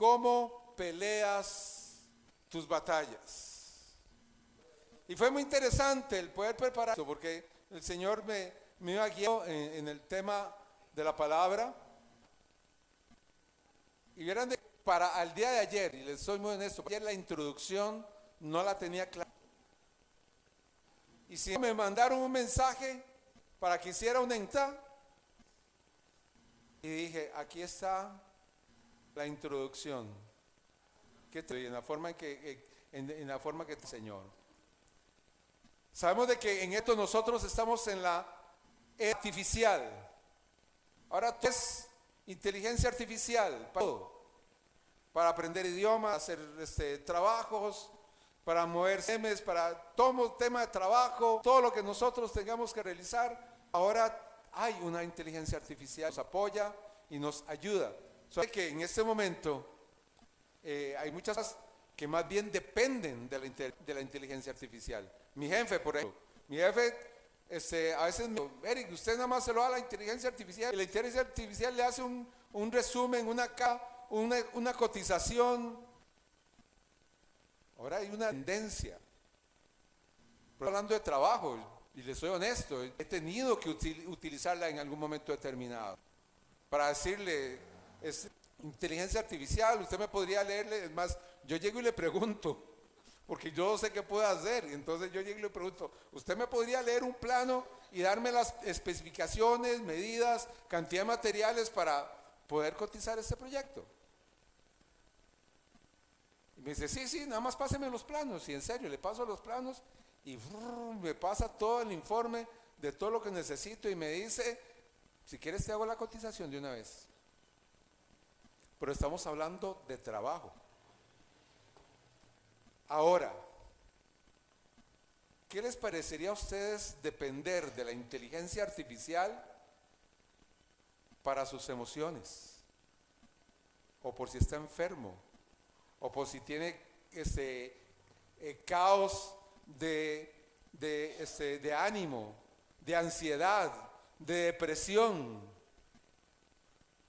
cómo peleas tus batallas. Y fue muy interesante el poder preparar esto, porque el Señor me iba guiando en el tema de la palabra. Y vieran, para al día de ayer, y les soy muy honesto, ayer la introducción no la tenía clara. Y si me mandaron un mensaje para que hiciera una entrada, y dije, aquí está la introducción, en la forma en la forma que Señor. Sabemos de que en esto nosotros estamos en la era artificial. Ahora es inteligencia artificial para aprender idiomas, hacer trabajos, para mover memes, para todo tema de trabajo, todo lo que nosotros tengamos que realizar. Ahora hay una inteligencia artificial que nos apoya y nos ayuda. Solo que en este momento hay muchas cosas que más bien dependen de la inteligencia artificial. Mi jefe, por ejemplo, a veces me dice, Eric, usted nada más se lo da a la inteligencia artificial, y la inteligencia artificial le hace un resumen, una cotización. Ahora hay una tendencia. Pero hablando de trabajo, y les soy honesto, he tenido que utilizarla en algún momento determinado para decirle, es inteligencia artificial, usted me podría leerle. Es más, yo llego y le pregunto, porque yo sé qué puedo hacer, y entonces yo llego y le pregunto, usted me podría leer un plano y darme las especificaciones, medidas, cantidad de materiales para poder cotizar este proyecto. Y me dice, sí, nada más páseme los planos. Y en serio, le paso los planos y me pasa todo el informe de todo lo que necesito y me dice, si quieres te hago la cotización de una vez. Pero estamos hablando de trabajo. Ahora, ¿qué les parecería a ustedes depender de la inteligencia artificial para sus emociones? O por si está enfermo, o por si tiene caos de ánimo, de ansiedad, de depresión.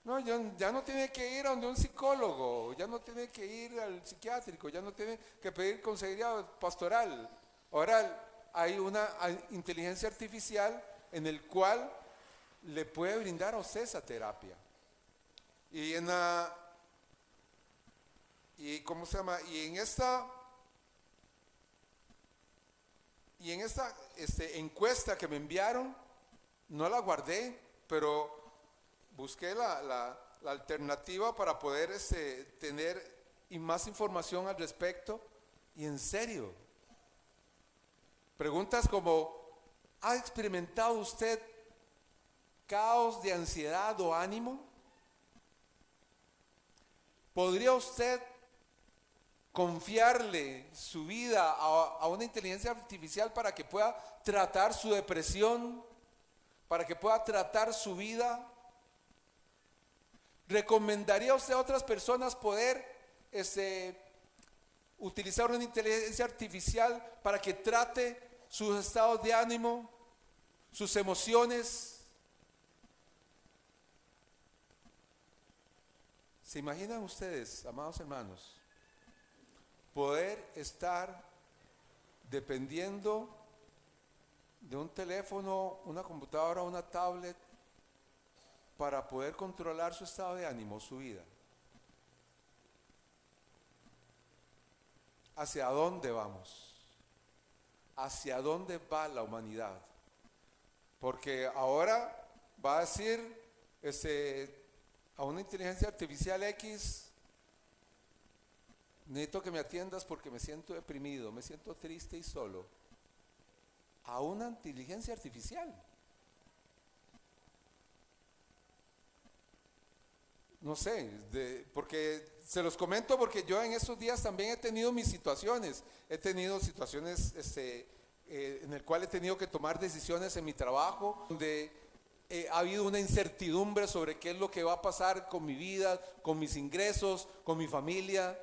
No, ya no tiene que ir a donde un psicólogo, ya no tiene que ir al psiquiátrico, ya no tiene que pedir consejería pastoral. Ahora hay una inteligencia artificial en el cual le puede brindar a usted esa terapia. Y en esta encuesta que me enviaron, no la guardé, pero busqué la alternativa para poder tener más información al respecto. Y en serio, preguntas como, ¿ha experimentado usted caos de ansiedad o ánimo? ¿Podría usted confiarle su vida a una inteligencia artificial para que pueda tratar su depresión, para que pueda tratar su vida? ¿Recomendaría usted a otras personas poder utilizar una inteligencia artificial para que trate sus estados de ánimo, sus emociones? ¿Se imaginan ustedes, amados hermanos, poder estar dependiendo de un teléfono, una computadora, una tablet para poder controlar su estado de ánimo, su vida? ¿Hacia dónde vamos? ¿Hacia dónde va la humanidad? Porque ahora va a decir a una inteligencia artificial X, necesito que me atiendas porque me siento deprimido, me siento triste y solo. A una inteligencia artificial. No sé, porque se los comento porque yo en estos días también he tenido mis situaciones. He tenido situaciones en el cual he tenido que tomar decisiones en mi trabajo, donde ha habido una incertidumbre sobre qué es lo que va a pasar con mi vida, con mis ingresos, con mi familia.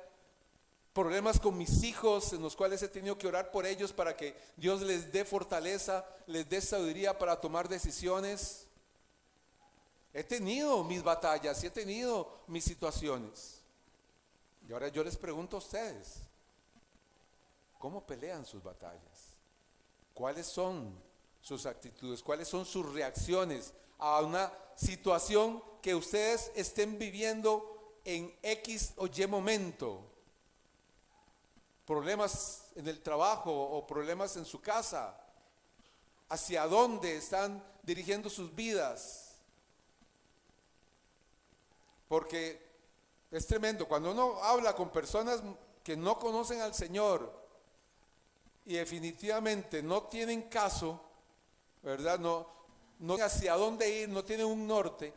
Problemas con mis hijos, en los cuales he tenido que orar por ellos para que Dios les dé fortaleza, les dé sabiduría para tomar decisiones. He tenido mis batallas y he tenido mis situaciones. Y ahora yo les pregunto a ustedes, ¿cómo pelean sus batallas? ¿Cuáles son sus actitudes? ¿Cuáles son sus reacciones a una situación que ustedes estén viviendo en X o Y momento? Problemas en el trabajo o problemas en su casa. ¿Hacia dónde están dirigiendo sus vidas? Porque es tremendo cuando uno habla con personas que no conocen al Señor y definitivamente no tienen caso, ¿verdad? No hacia dónde ir, no tienen un norte.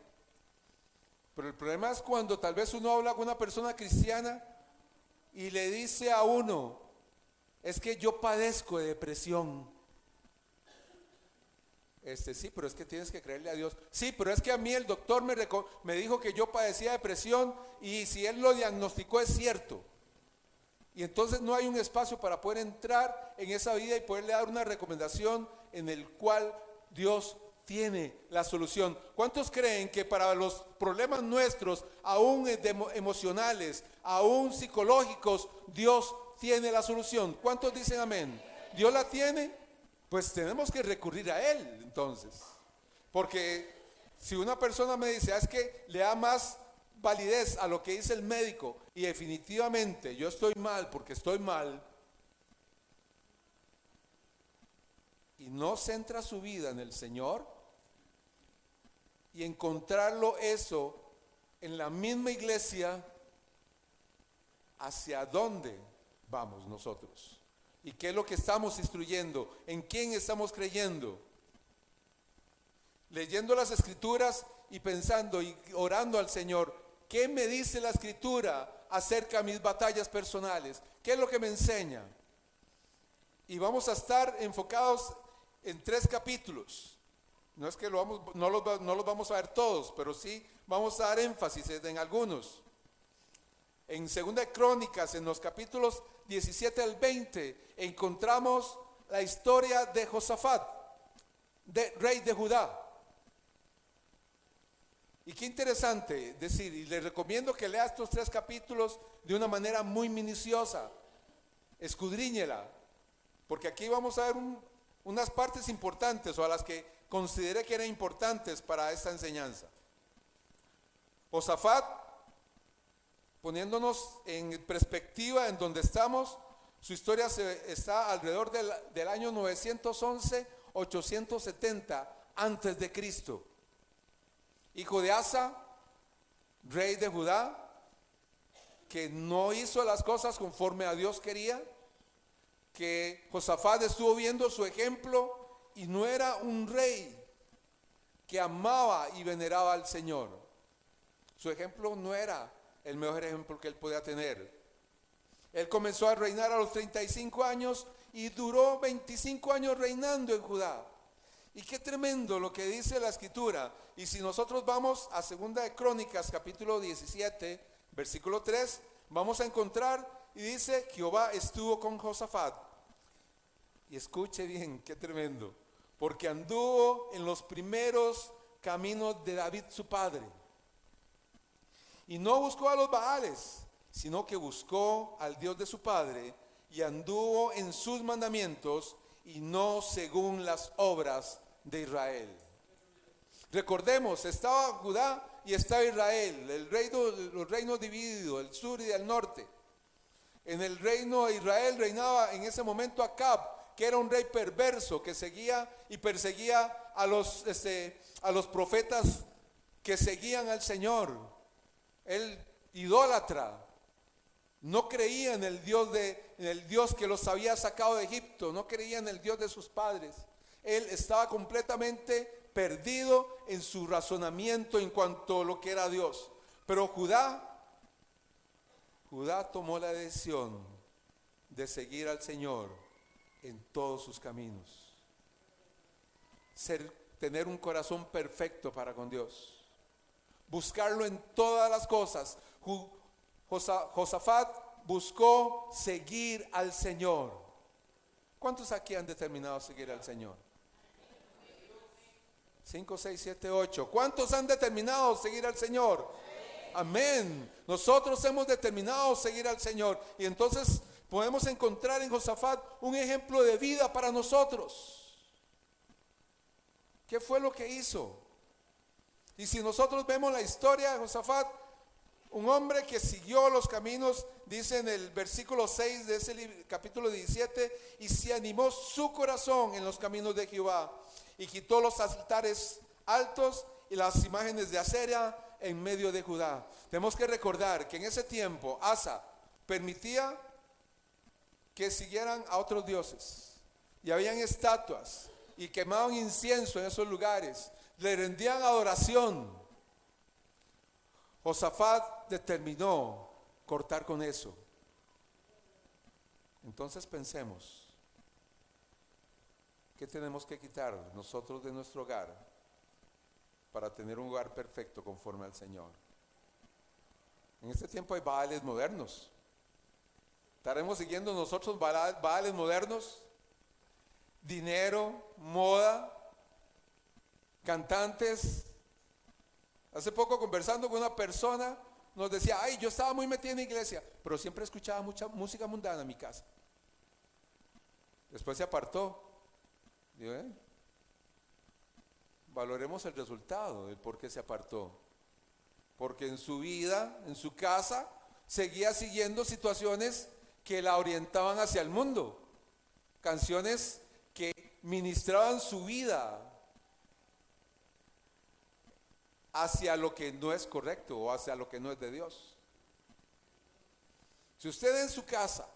Pero el problema es cuando tal vez uno habla con una persona cristiana y le dice a uno, es que yo padezco de depresión. Sí, pero es que tienes que creerle a Dios. Sí, pero es que a mí el doctor me dijo que yo padecía depresión y si él lo diagnosticó es cierto. Y entonces no hay un espacio para poder entrar en esa vida y poderle dar una recomendación en el cual Dios tiene la solución. ¿Cuántos creen que para los problemas nuestros, aún emocionales, aún psicológicos, Dios tiene la solución? ¿Cuántos dicen amén? ¿Dios la tiene? Pues tenemos que recurrir a Él entonces. Porque si una persona me dice, es que le da más validez a lo que dice el médico y definitivamente yo estoy mal porque estoy mal, y no centra su vida en el Señor y encontrarlo eso en la misma iglesia, ¿hacia dónde vamos nosotros? ¿Y qué es lo que estamos instruyendo? ¿En quién estamos creyendo? Leyendo las escrituras y pensando y orando al Señor, ¿qué me dice la escritura acerca de mis batallas personales? ¿Qué es lo que me enseña? Y vamos a estar enfocados en 3 capítulos. No es que no los vamos a ver todos, pero sí vamos a dar énfasis en algunos. En 2 de Crónicas, en los capítulos 17 al 20, encontramos la historia de Josafat, rey de Judá. Y qué interesante decir, y le recomiendo que lea estos 3 capítulos de una manera muy minuciosa, escudriñela, porque aquí vamos a ver unas partes importantes o a las que consideré que eran importantes para esta enseñanza. Josafat, poniéndonos en perspectiva en donde estamos, su historia está alrededor del año 911-870 antes de Cristo. Hijo de Asa, rey de Judá, que no hizo las cosas conforme a Dios quería, que Josafat estuvo viendo su ejemplo y no era un rey que amaba y veneraba al Señor. Su ejemplo no era el mejor ejemplo que él podía tener. Él comenzó a reinar a los 35 años y duró 25 años reinando en Judá. Y qué tremendo lo que dice la escritura. Y si nosotros vamos a 2 de Crónicas, capítulo 17, versículo 3, vamos a encontrar y dice, Jehová estuvo con Josafat. Y escuche bien, qué tremendo. Porque anduvo en los primeros caminos de David su padre. Y no buscó a los Baales, sino que buscó al Dios de su padre y anduvo en sus mandamientos y no según las obras de Israel. Recordemos, estaba Judá y estaba Israel, los reinos divididos, el sur y el norte. En el reino de Israel reinaba en ese momento Acab, que era un rey perverso que seguía y perseguía a los profetas que seguían al Señor. Él idólatra, no creía en el Dios que los había sacado de Egipto, no creía en el Dios de sus padres. Él estaba completamente perdido en su razonamiento en cuanto a lo que era Dios. Pero Judá tomó la decisión de seguir al Señor en todos sus caminos, tener un corazón perfecto para con Dios, buscarlo en todas las cosas. Josafat buscó seguir al Señor. ¿Cuántos aquí han determinado seguir al Señor? 5, 6, 7, 8. ¿Cuántos han determinado seguir al Señor? Amén. Nosotros hemos determinado seguir al Señor. Y entonces podemos encontrar en Josafat un ejemplo de vida para nosotros. ¿Qué fue lo que hizo? Y si nosotros vemos la historia de Josafat, un hombre que siguió los caminos, dice en el versículo 6 de ese capítulo 17, y se animó su corazón en los caminos de Jehová, y quitó los altares altos y las imágenes de Acera en medio de Judá. Tenemos que recordar que en ese tiempo Asa permitía que siguieran a otros dioses, y habían estatuas, y quemaban incienso en esos lugares, le rendían adoración. Josafat determinó cortar con eso. Entonces pensemos, ¿qué tenemos que quitar nosotros de nuestro hogar para tener un hogar perfecto conforme al Señor? En este tiempo hay baales modernos. ¿Estaremos siguiendo nosotros baales modernos? Dinero, moda, cantantes. Hace poco, conversando con una persona, nos decía: ay, yo estaba muy metido en la iglesia, pero siempre escuchaba mucha música mundana en mi casa. Después se apartó. Digo, valoremos el resultado de por qué se apartó. Porque en su vida, en su casa, seguía siguiendo situaciones que la orientaban hacia el mundo. Canciones que ministraban su vida hacia lo que no es correcto o hacia lo que no es de Dios. Si usted en su casa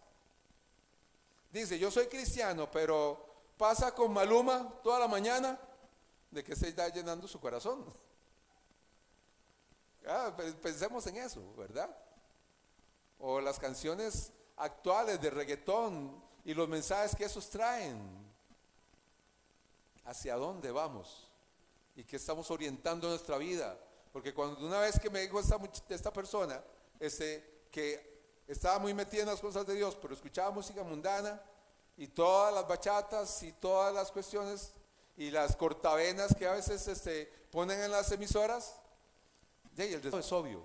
dice: yo soy cristiano, pero pasa con Maluma toda la mañana, ¿de qué se está llenando su corazón? Pensemos en eso, ¿verdad? O las canciones actuales de reggaetón y los mensajes que esos traen. ¿Hacia dónde vamos? ¿Y qué estamos orientando nuestra vida? Porque cuando una vez que me dijo esta persona que estaba muy metida en las cosas de Dios, pero escuchaba música mundana y todas las bachatas y todas las cuestiones y las cortavenas que a veces ponen en las emisoras, y el deseo es obvio.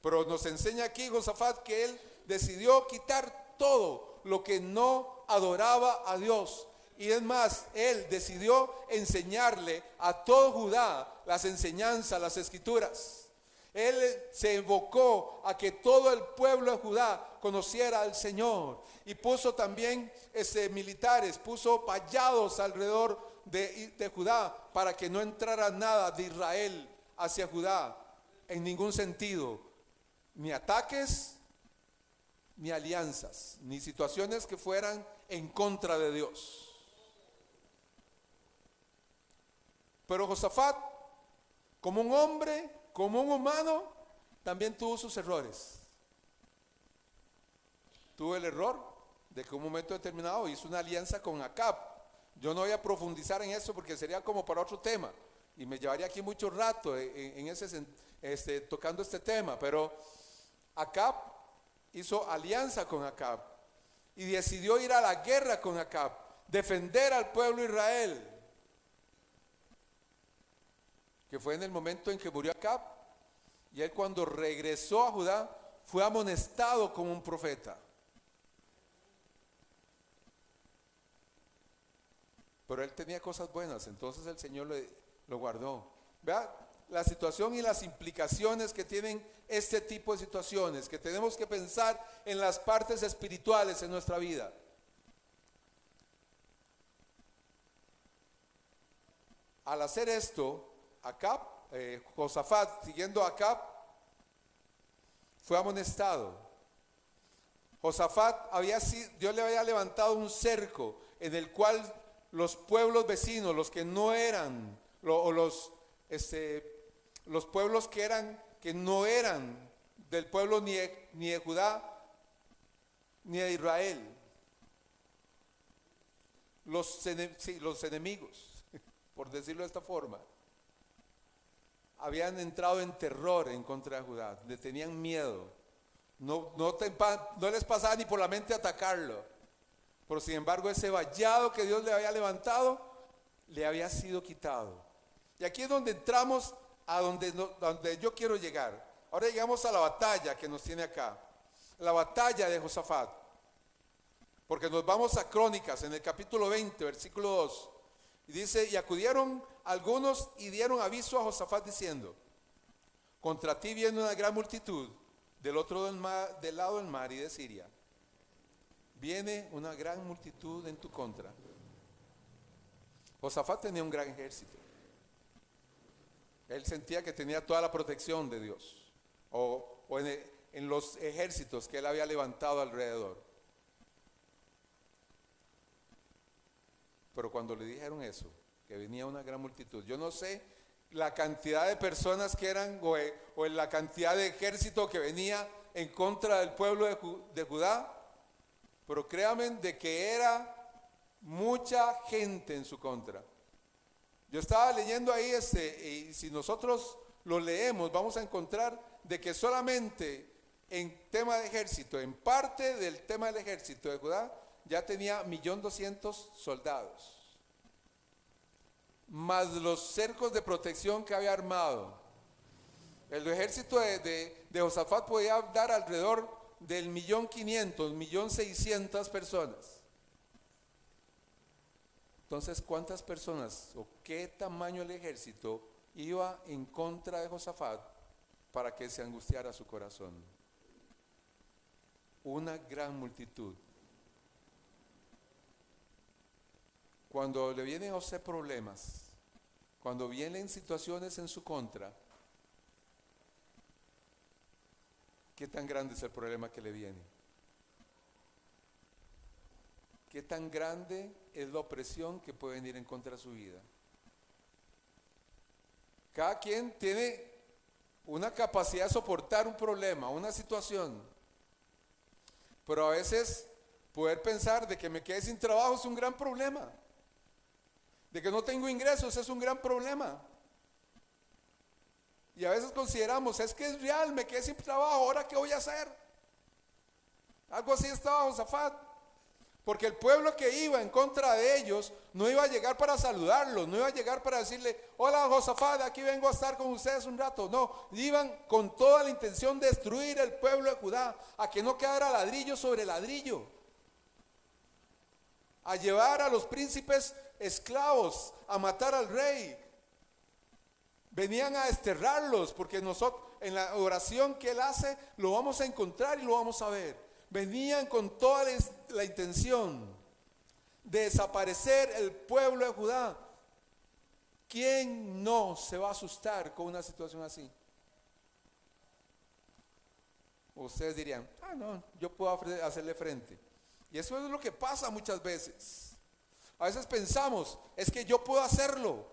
Pero nos enseña aquí Josafat que él decidió quitar todo lo que no adoraba a Dios. Y es más, él decidió enseñarle a todo Judá las enseñanzas, las escrituras. Él se evocó a que todo el pueblo de Judá conociera al Señor. Y puso también militares, puso vallados alrededor de Judá para que no entrara nada de Israel hacia Judá en ningún sentido. Ni ataques, ni alianzas, ni situaciones que fueran en contra de Dios. Pero Josafat, como un hombre, como un humano, también tuvo sus errores. Tuvo el error de que en un momento determinado hizo una alianza con Acab. Yo no voy a profundizar en eso porque sería como para otro tema y me llevaría aquí mucho rato tocando este tema. Pero Acab hizo alianza con Acab y decidió ir a la guerra con Acab, defender al pueblo de Israel. Que fue en el momento en que murió Acab, y él, cuando regresó a Judá, fue amonestado como un profeta. Pero él tenía cosas buenas, entonces el Señor lo guardó. Vea la situación y las implicaciones que tienen este tipo de situaciones, que tenemos que pensar en las partes espirituales en nuestra vida. Al hacer esto, Josafat, siguiendo a Acab, fue amonestado. Josafat Dios le había levantado un cerco en el cual los pueblos vecinos, los que no eran, los pueblos que no eran del pueblo ni de Judá ni de Israel, los enemigos, por decirlo de esta forma, habían entrado en terror en contra de Judá, le tenían miedo, no les pasaba ni por la mente atacarlo, pero sin embargo ese vallado que Dios le había levantado le había sido quitado. Y aquí es donde entramos a donde yo quiero llegar. Ahora llegamos a la batalla que nos tiene acá. La batalla de Josafat. Porque nos vamos a Crónicas en el capítulo 20, versículo 2. Y dice, y acudieron algunos y dieron aviso a Josafat diciendo, contra ti viene una gran multitud del otro del lado del mar y de Siria. Viene una gran multitud en tu contra. Josafat tenía un gran ejército. Él sentía que tenía toda la protección de Dios. O en los ejércitos que él había levantado alrededor. Pero cuando le dijeron eso, que venía una gran multitud, yo no sé la cantidad de personas que eran o la cantidad de ejército que venía en contra del pueblo de Judá, pero créanme de que era mucha gente en su contra. Yo estaba leyendo ahí y si nosotros lo leemos vamos a encontrar de que solamente en tema de ejército, en parte del tema del ejército de Judá, ya tenía 1.200.000 soldados, más los cercos de protección que había armado. El ejército de Josafat podía dar alrededor del 1.500.000, 1.600.000 personas. Entonces, ¿cuántas personas o qué tamaño el ejército iba en contra de Josafat para que se angustiara su corazón? Una gran multitud. Cuando le vienen a usted problemas, cuando vienen situaciones en su contra, ¿qué tan grande es el problema que le viene? ¿Qué tan grande es la opresión que puede venir en contra de su vida? Cada quien tiene una capacidad de soportar un problema, una situación, pero a veces poder pensar de que me quedé sin trabajo es un gran problema. De que no tengo ingresos es un gran problema. Y a veces consideramos, es que es real, me quedé sin trabajo, ¿ahora qué voy a hacer? Algo así estaba Josafat. Porque el pueblo que iba en contra de ellos no iba a llegar para saludarlos, no iba a llegar para decirle, hola Josafat, aquí vengo a estar con ustedes un rato. No, iban con toda la intención de destruir el pueblo de Judá, a que no quedara ladrillo sobre ladrillo, a llevar a los príncipes esclavos, a matar al rey. Venían a desterrarlos, porque nosotros en la oración que él hace lo vamos a encontrar y lo vamos a ver. Venían con toda la intención de desaparecer el pueblo de Judá. ¿Quién no se va a asustar con una situación así? Ustedes dirían, no, yo puedo hacerle frente. Y eso es lo que pasa muchas veces. A veces pensamos, es que yo puedo hacerlo,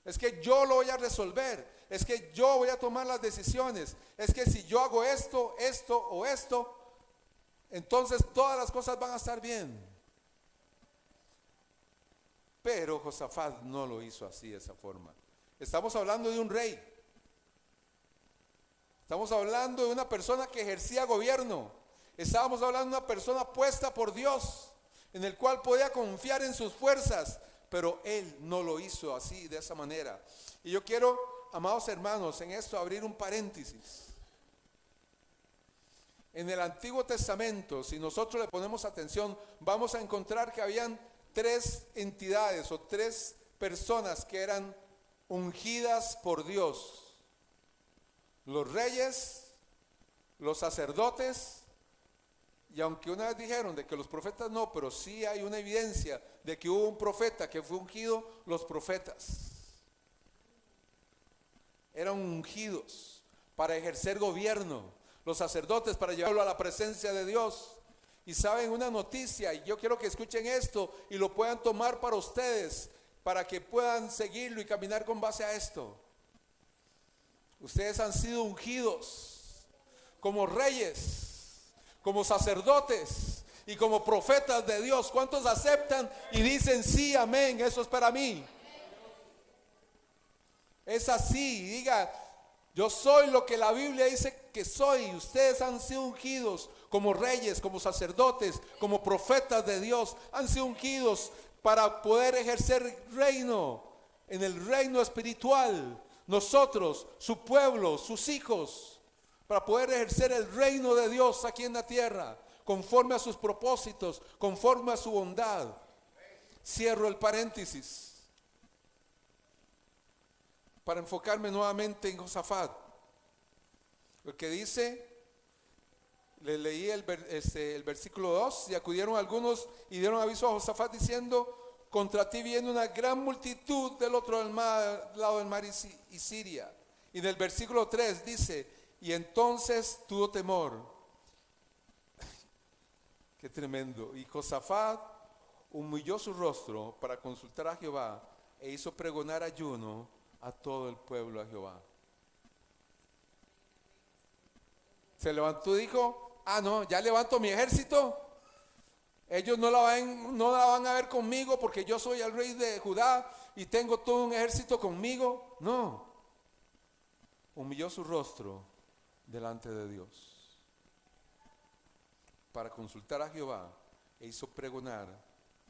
es que yo lo voy a resolver, es que yo voy a tomar las decisiones, es que si yo hago esto, esto o esto, entonces todas las cosas van a estar bien. Pero Josafat no lo hizo así, de esa forma. Estamos hablando de un rey. Estamos hablando de una persona que ejercía gobierno. Estábamos hablando de una persona puesta por Dios, en el cual podía confiar en sus fuerzas, pero él no lo hizo así, de esa manera. Y yo quiero, amados hermanos, en esto abrir un paréntesis. En el Antiguo Testamento, si nosotros le ponemos atención, vamos a encontrar que habían 3 entidades o 3 personas que eran ungidas por Dios: los reyes, los sacerdotes, y aunque una vez dijeron de que los profetas no, pero sí hay una evidencia de que hubo un profeta que fue ungido. Los profetas eran ungidos para ejercer gobierno, los sacerdotes para llevarlo a la presencia de Dios. Y saben una noticia, y yo quiero que escuchen esto y lo puedan tomar para ustedes, para que puedan seguirlo y caminar con base a esto. Ustedes han sido ungidos como reyes, como sacerdotes y como profetas de Dios. ¿Cuántos aceptan y dicen sí, amén? Eso es para mí. Es así, diga, yo soy lo que la Biblia dice que soy. Ustedes han sido ungidos como reyes, como sacerdotes, como profetas de Dios. Han sido ungidos para poder ejercer reino, en el reino espiritual. Nosotros, su pueblo, sus hijos, para poder ejercer el reino de Dios aquí en la tierra, conforme a sus propósitos, conforme a su bondad. Cierro el paréntesis para enfocarme nuevamente en Josafat. Lo que dice, le leí el versículo 2, y acudieron algunos y dieron aviso a Josafat diciendo: contra ti viene una gran multitud del otro lado del mar y Siria. Y en el versículo 3 dice: y entonces tuvo temor. Qué tremendo. Y Josafat humilló su rostro para consultar a Jehová e hizo pregonar ayuno a todo el pueblo a Jehová. Se levantó y dijo: no, ya levanto mi ejército. Ellos no la van a ver conmigo porque yo soy el rey de Judá y tengo todo un ejército conmigo. No. Humilló su rostro delante de Dios para consultar a Jehová e hizo pregonar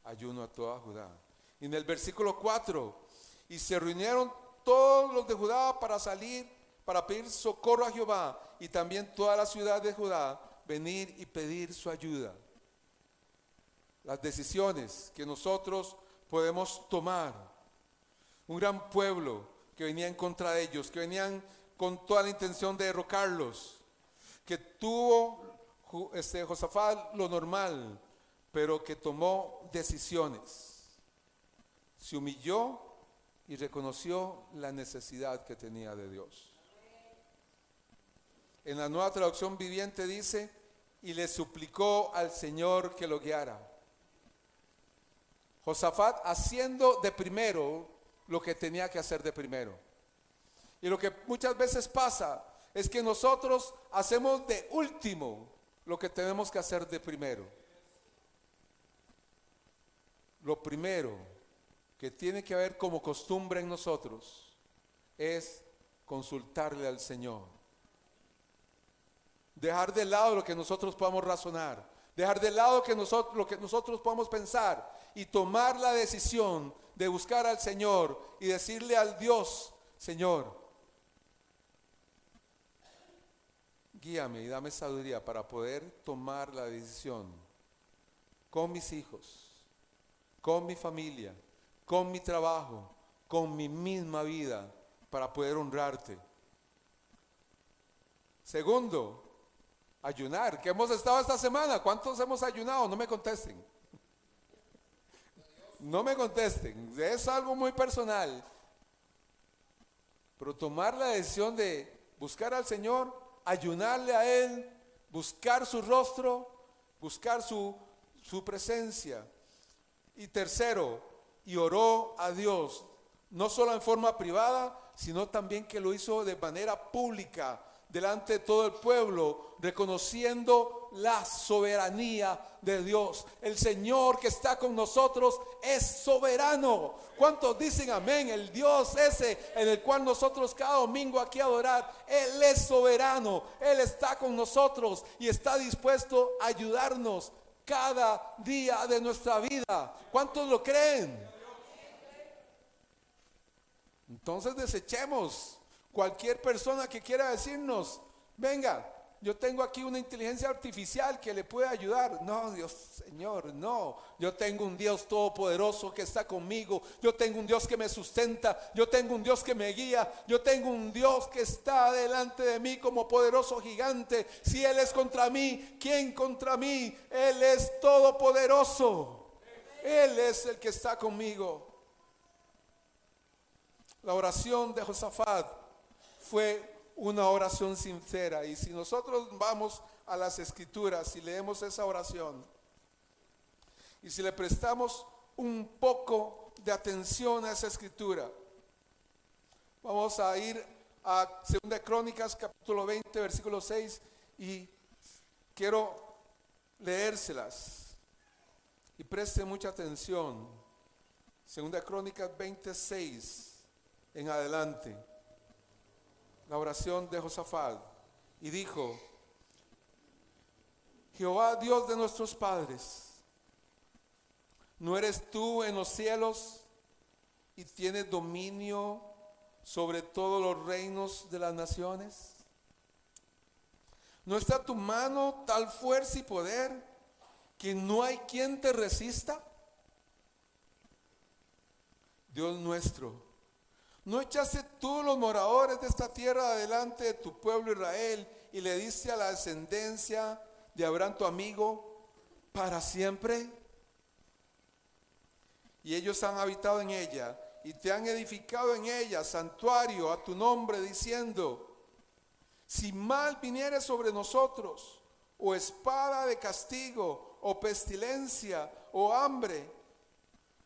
ayuno a toda Judá. Y en el versículo 4: y se reunieron todos los de Judá para salir, para pedir socorro a Jehová, y también toda la ciudad de Judá venir y pedir su ayuda. Las decisiones que nosotros podemos tomar. Un gran pueblo que venía en contra de ellos, que venían con toda la intención de derrocarlos, que tuvo Josafat lo normal, pero que tomó decisiones. Se humilló y reconoció la necesidad que tenía de Dios. En la Nueva Traducción Viviente dice: y le suplicó al Señor que lo guiara. Josafat haciendo de primero lo que tenía que hacer de primero. Y lo que muchas veces pasa es que nosotros hacemos de último lo que tenemos que hacer de primero. Lo primero que tiene que haber como costumbre en nosotros es consultarle al Señor. Dejar de lado lo que nosotros podamos razonar, dejar de lado lo que nosotros podamos pensar y tomar la decisión de buscar al Señor y decirle al Dios: Señor, guíame y dame sabiduría para poder tomar la decisión con mis hijos, con mi familia, con mi trabajo, con mi misma vida, para poder honrarte. Segundo, ayunar, que hemos estado esta semana. ¿Cuántos hemos ayunado? No me contesten. No me contesten. Es algo muy personal. Pero tomar la decisión de buscar al Señor, ayunarle a Él, buscar su rostro, buscar su presencia. Y tercero, y oró a Dios, no solo en forma privada, sino también que lo hizo de manera pública, delante de todo el pueblo, reconociendo la soberanía de Dios. El Señor que está con nosotros es soberano. ¿Cuántos dicen amén? El Dios ese en el cual nosotros cada domingo aquí adorar, Él es soberano. Él está con nosotros y está dispuesto a ayudarnos cada día de nuestra vida. ¿Cuántos lo creen? Entonces desechemos cualquier persona que quiera decirnos: venga, yo tengo aquí una inteligencia artificial que le puede ayudar. No, Dios, Señor, no. Yo tengo un Dios todopoderoso que está conmigo. Yo tengo un Dios que me sustenta. Yo tengo un Dios que me guía. Yo tengo un Dios que está delante de mí como poderoso gigante. Si Él es contra mí, ¿quién contra mí? Él es todopoderoso. Él es el que está conmigo. La oración de Josafat fue una oración sincera, y si nosotros vamos a las Escrituras y leemos esa oración y si le prestamos un poco de atención a esa Escritura, vamos a ir a 2 Crónicas capítulo 20 versículo 6 y quiero leérselas y preste mucha atención. 2 Crónicas 26 en adelante. La oración de Josafat. Y dijo: Jehová, Dios de nuestros padres, ¿no eres tú en los cielos y tienes dominio sobre todos los reinos de las naciones? ¿No está tu mano tal fuerza y poder que no hay quien te resista? Dios nuestro, ¿no echaste tú los moradores de esta tierra delante de tu pueblo Israel y le diste a la descendencia de Abraham tu amigo para siempre? Y ellos han habitado en ella y te han edificado en ella santuario a tu nombre, diciendo: si mal viniere sobre nosotros, o espada de castigo, o pestilencia, o hambre,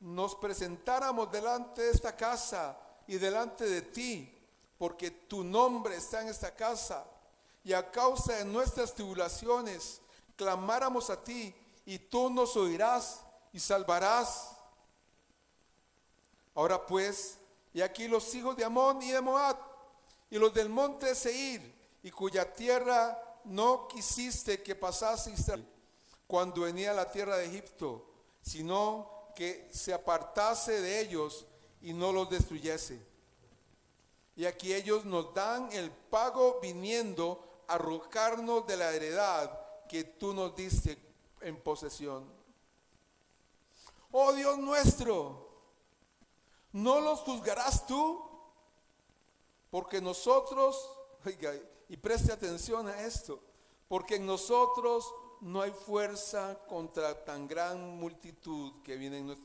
nos presentáramos delante de esta casa y delante de ti, porque tu nombre está en esta casa, y a causa de nuestras tribulaciones clamáramos a ti, y tú nos oirás y salvarás. Ahora pues, y aquí los hijos de Amón y de Moab, y los del monte de Seir, y cuya tierra no quisiste que pasase Israel cuando venía a la tierra de Egipto, sino que se apartase de ellos y no los destruyese. Y aquí ellos nos dan el pago viniendo a arrojarnos de la heredad que tú nos diste en posesión. Oh Dios nuestro, ¿no los juzgarás tú? Porque nosotros, oiga, y preste atención a esto, porque en nosotros no hay fuerza contra tan gran multitud que viene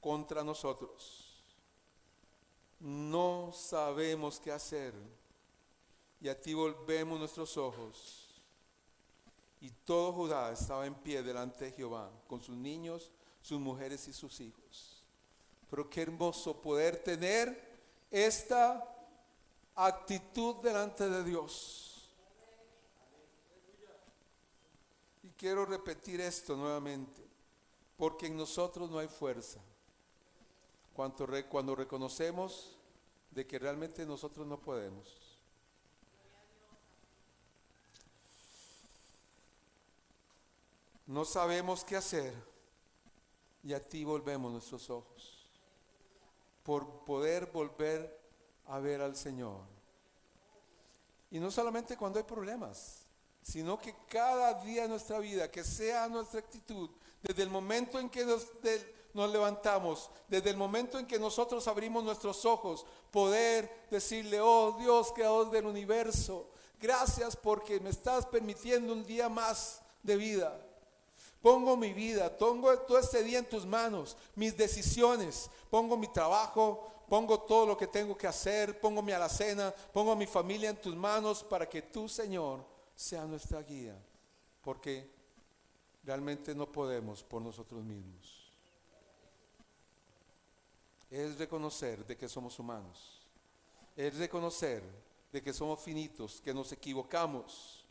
contra nosotros. No sabemos qué hacer, y a ti volvemos nuestros ojos. Y todo Judá estaba en pie delante de Jehová, con sus niños, sus mujeres y sus hijos. Pero qué hermoso poder tener esta actitud delante de Dios. Y quiero repetir esto nuevamente, porque en nosotros no hay fuerza. Cuando reconocemos de que realmente nosotros no podemos. No sabemos qué hacer, y a ti volvemos nuestros ojos, por poder volver a ver al Señor. Y no solamente cuando hay problemas, sino que cada día de nuestra vida, que sea nuestra actitud, desde el momento en que nos levantamos, desde el momento en que nosotros abrimos nuestros ojos, poder decirle: oh Dios, creador del universo, gracias porque me estás permitiendo un día más de vida. Pongo mi vida, pongo todo este día en tus manos, mis decisiones, pongo mi trabajo, pongo todo lo que tengo que hacer, pongo mi alacena, pongo mi familia en tus manos para que tú, Señor, sea nuestra guía, porque realmente no podemos por nosotros mismos. Es reconocer de que somos humanos, es reconocer de que somos finitos, que nos equivocamos.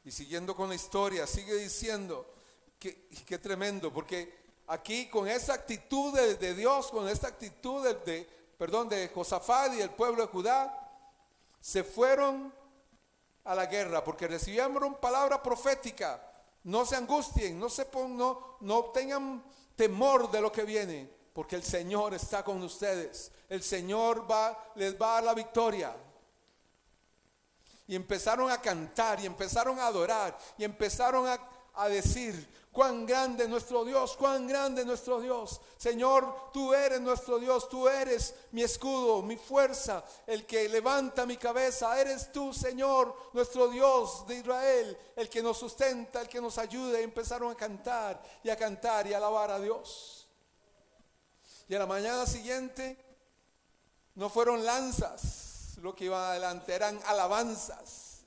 Y siguiendo con la historia, sigue diciendo que tremendo, porque aquí con esa actitud de Dios, con esta actitud de Josafat y el pueblo de Judá, se fueron a la guerra, porque recibieron palabra profética. No se angustien, no tengan temor de lo que viene, porque el Señor está con ustedes. El Señor les va a dar la victoria. Y empezaron a cantar, y empezaron a adorar, y empezaron a decir: cuán grande es nuestro Dios, cuán grande es nuestro Dios. Señor, tú eres nuestro Dios, tú eres mi escudo, mi fuerza, el que levanta mi cabeza. Eres tú, Señor, nuestro Dios de Israel, el que nos sustenta, el que nos ayuda. Y empezaron a cantar y a alabar a Dios. Y a la mañana siguiente no fueron lanzas lo que iba adelante, eran alabanzas.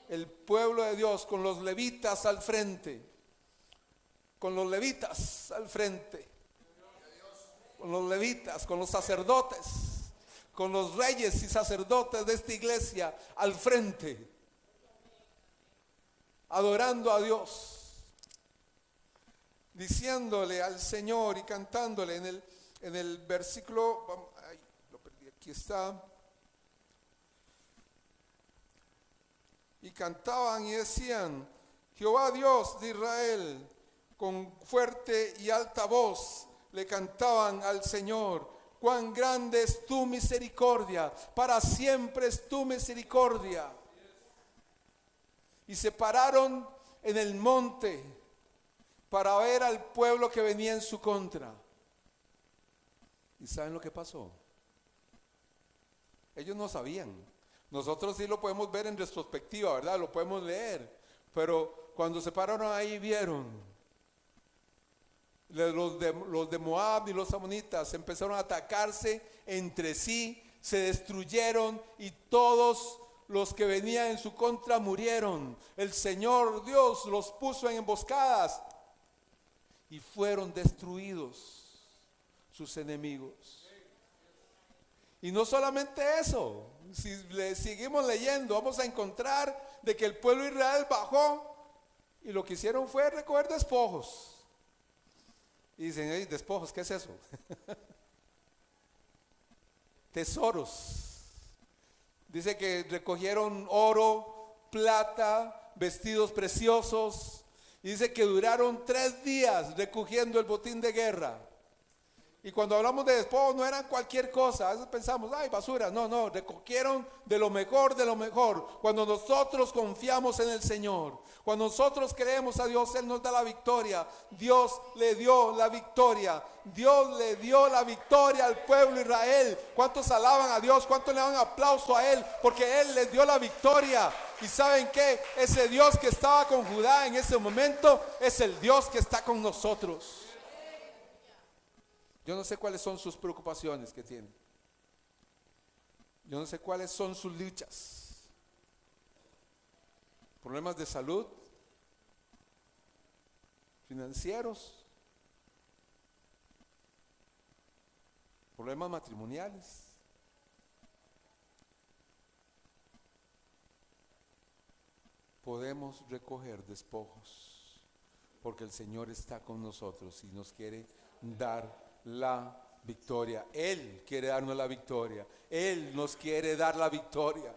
El pueblo de Dios con los levitas al frente, con los levitas al frente, con los levitas, con los sacerdotes, con los reyes y sacerdotes de esta iglesia al frente, adorando a Dios, diciéndole al Señor y cantándole en el versículo, lo perdí, aquí está. Y cantaban y decían: Jehová Dios de Israel, con fuerte y alta voz le cantaban al Señor: cuán grande es tu misericordia, para siempre es tu misericordia. y se pararon en el monte para ver al pueblo que venía en su contra. ¿Y saben lo que pasó? Ellos no sabían. Nosotros sí lo podemos ver en retrospectiva, ¿verdad? Lo podemos leer. Pero cuando se pararon ahí vieron los de Moab y los amonitas empezaron a atacarse entre sí, se destruyeron y todos los que venían en su contra murieron. El Señor Dios los puso en emboscadas y fueron destruidos sus enemigos. Y no solamente eso, si le seguimos leyendo vamos a encontrar de que el pueblo de Israel bajó y lo que hicieron fue recoger despojos. Y dicen, hey, despojos, ¿qué es eso? Tesoros. Dice que recogieron oro, plata, vestidos preciosos. Y dice que duraron 3 días recogiendo el botín de guerra. Y cuando hablamos de despojos no eran cualquier cosa. A veces pensamos, ay, basura. No, recogieron de lo mejor de lo mejor. Cuando nosotros confiamos en el Señor, cuando nosotros creemos a Dios, Él nos da la victoria. Dios le dio la victoria. Dios le dio la victoria al pueblo de Israel. ¿Cuántos alaban a Dios? ¿Cuántos le dan aplauso a Él? Porque Él les dio la victoria. Y ¿saben qué? Ese Dios que estaba con Judá en ese momento es el Dios que está con nosotros. Yo no sé cuáles son sus preocupaciones que tienen. Yo no sé cuáles son sus luchas. Problemas de salud, financieros, problemas matrimoniales. Podemos recoger despojos porque el Señor está con nosotros y nos quiere dar la victoria. Él quiere darnos la victoria. Él nos quiere dar la victoria.